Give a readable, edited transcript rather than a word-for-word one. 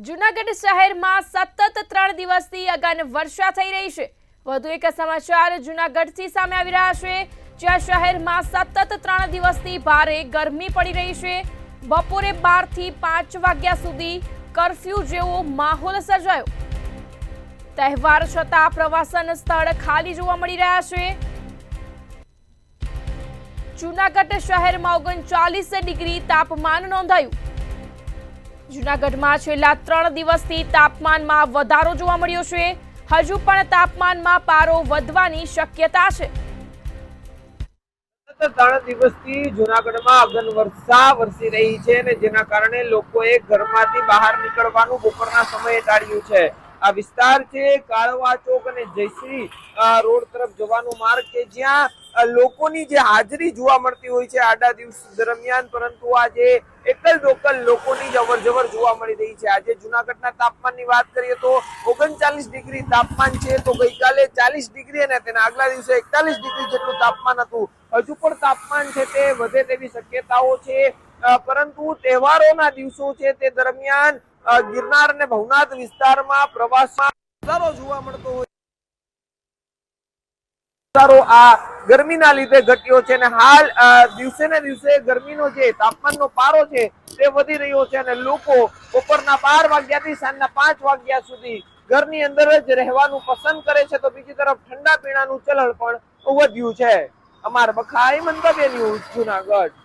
જૂનાગઢ શહેરમાં સતત 3 દિવસથી અગાઉ વર્ષા થઈ રહી છે। વધુ એક સમાચાર જૂનાગઢથી સામે આવી રહ્યા છે, જ્યાં શહેરમાં સતત 3 દિવસથી ભારે ગરમી પડી રહી છે। બપોરે 12 થી 5 વાગ્યા સુધી કર્ફ્યુ જેવો માહોલ સર્જાયો। તહેવાર છતાં પ્રવાસન સ્થળ ખાલી જોવા મળી રહ્યા છે। જૂનાગઢ શહેરમાં 39 ડિગ્રી તાપમાન નોંધાયું। જૂનાગઢમાં છેલ્લા 3 દિવસથી તાપમાનમાં વધારો જોવા મળ્યો છે। હજુ પણ તાપમાનમાં પારો વધવાની શક્યતા છે। સતત 3 દિવસથી જૂનાગઢમાં અગન વર્ષા વરસી રહી છે અને જેના કારણે લોકોએ ઘરમાંથી બહાર નીકળવાનું બપોરના સમયે ટાળ્યું છે। આ વિસ્તાર છે કાળવા ચોક અને જયશ્રી રોડ તરફ જવાનો માર્ગ કે જ્યાં લોકોની જે હાજરી જોવા મળતી હોય છે આડા દિવસ દરમિયાન, પરંતુ આજે એકલ દોકલ લોકોની જ અવરજવર જોવા મળી રહી છે। આજે જૂનાગઢના તાપમાનની વાત કરીએ તો 39 ડિગ્રી તાપમાન છે, તો ગઈકાલે 40 ડિગ્રી અને તેના આગલા દિવસે 41 ડિગ્રી જેટલું તાપમાન હતું। હજુ પણ તાપમાન છે તે વધે તેવી શક્યતાઓ છે, પરંતુ તહેવારોના દિવસો છે તે દરમિયાન ગિરનાર અને ભવનાથ વિસ્તારમાં પ્રવાસમાં વધારો જોવા મળતો હોય આ ગરમીના લીધે ઘટ્યો છે અને હાલ દિવસે ને દિવસે ગરમીનો જે તાપમાનનો પારો છે તે વધી રહ્યો છે અને લોકો બપોરના 12 વાગ્યાથી સાંજના 5 વાગ્યા સુધી ઘરની અંદર જ રહેવાનું પસંદ કરે છે, તો બીજી તરફ ઠંડા પીણાનું ચલણ પણ વધ્યું છે। અમાર બખાઈ મંતવ્ય ન્યૂઝ જૂનાગઢ।